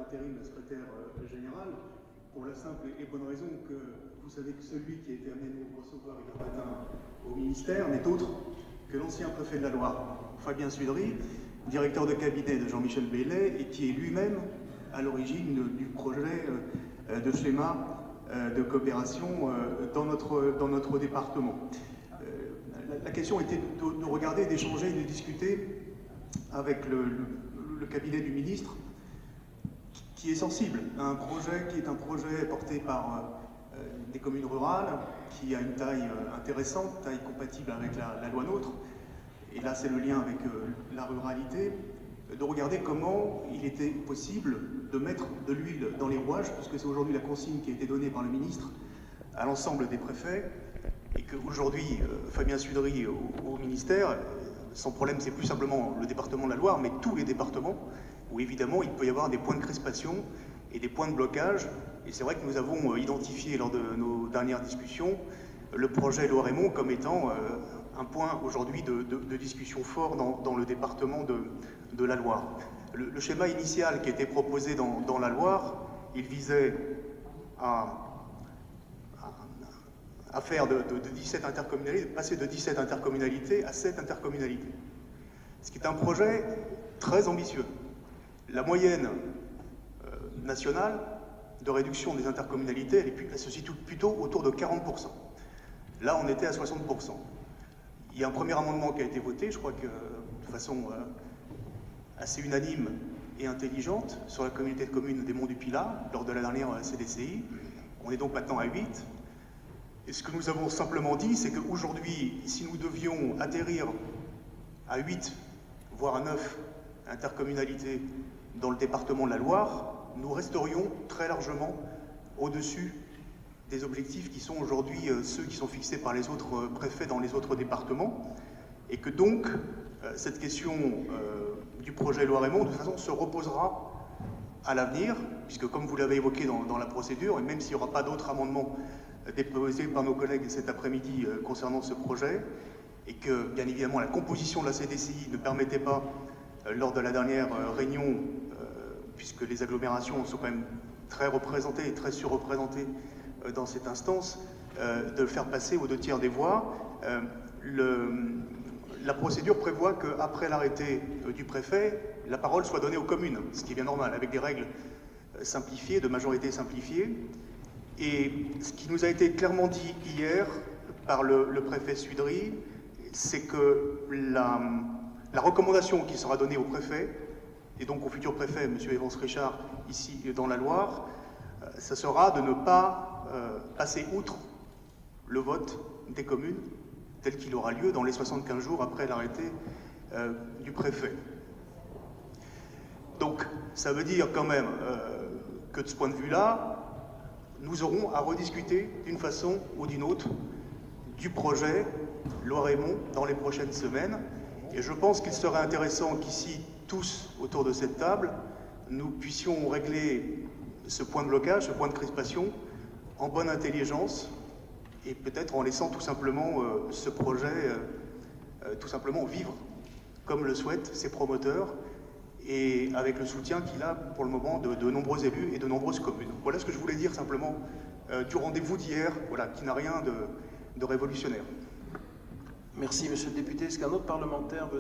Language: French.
intérim le secrétaire général, pour la simple et bonne raison que vous savez que celui qui a été amené à nous recevoir hier matin au ministère n'est autre que l'ancien préfet de la Loire, Fabien Sudry, directeur de cabinet de Jean-Michel Baillet, et qui est lui-même à l'origine du projet de schéma de coopération dans notre département. La question était de regarder, d'échanger, de discuter avec le cabinet du ministre, qui est sensible à un projet qui est un projet porté par des communes rurales, qui a une taille intéressante, taille compatible avec la loi NOTRe, et là c'est le lien avec la ruralité, de regarder comment il était possible de mettre de l'huile dans les rouages, puisque c'est aujourd'hui la consigne qui a été donnée par le ministre à l'ensemble des préfets, et qu'aujourd'hui Fabien Sudry au ministère, son problème c'est plus simplement le département de la Loire, mais tous les départements, où évidemment il peut y avoir des points de crispation et des points de blocage. Et c'est vrai que nous avons identifié lors de nos dernières discussions le projet Loire-et-Mont comme étant un point aujourd'hui de discussion fort dans le département de la Loire. Le schéma initial qui était proposé dans la Loire, il visait à faire de 17 intercommunalités, passer de 17 intercommunalités à 7 intercommunalités. Ce qui est un projet très ambitieux. La moyenne nationale de réduction des intercommunalités, elle se situe plutôt autour de 40%. Là, on était à 60%. Il y a un premier amendement qui a été voté, je crois que de façon assez unanime et intelligente, sur la communauté de communes des Monts du Pilat, lors de la dernière CDCI. On est donc maintenant à 8. Et ce que nous avons simplement dit, c'est qu'aujourd'hui, si nous devions atterrir à 8, voire à 9 intercommunalités dans le département de la Loire, nous resterions très largement au-dessus des objectifs qui sont aujourd'hui ceux qui sont fixés par les autres préfets dans les autres départements, et que donc cette question du projet Loire-et-Mont, de toute façon, se reposera à l'avenir, puisque comme vous l'avez évoqué dans la procédure, et même s'il n'y aura pas d'autres amendements déposés par nos collègues cet après-midi concernant ce projet, et que, bien évidemment, la composition de la CDCI ne permettait pas, lors de la dernière réunion, puisque les agglomérations sont quand même très représentées et très surreprésentées dans cette instance, de le faire passer aux 2/3 des voix. La procédure prévoit qu'après l'arrêté du préfet, la parole soit donnée aux communes, ce qui est bien normal, avec des règles simplifiées, de majorité simplifiée. Et ce qui nous a été clairement dit hier par le préfet Sudry, c'est que la recommandation qui sera donnée au préfet, et donc au futur préfet, M. Evans Richard, ici dans la Loire, ça sera de ne pas passer outre le vote des communes tel qu'il aura lieu dans les 75 jours après l'arrêté du préfet. Donc ça veut dire quand même que de ce point de vue-là, nous aurons à rediscuter d'une façon ou d'une autre du projet Loire-et-Mont dans les prochaines semaines. Et je pense qu'il serait intéressant qu'ici, tous autour de cette table, nous puissions régler ce point de blocage, ce point de crispation, en bonne intelligence, et peut-être en laissant tout simplement ce projet tout simplement vivre comme le souhaitent ses promoteurs, et avec le soutien qu'il a pour le moment de nombreux élus et de nombreuses communes. Voilà ce que je voulais dire simplement du rendez-vous d'hier, voilà, qui n'a rien de révolutionnaire. Merci, monsieur le député. Est-ce qu'un autre parlementaire veut...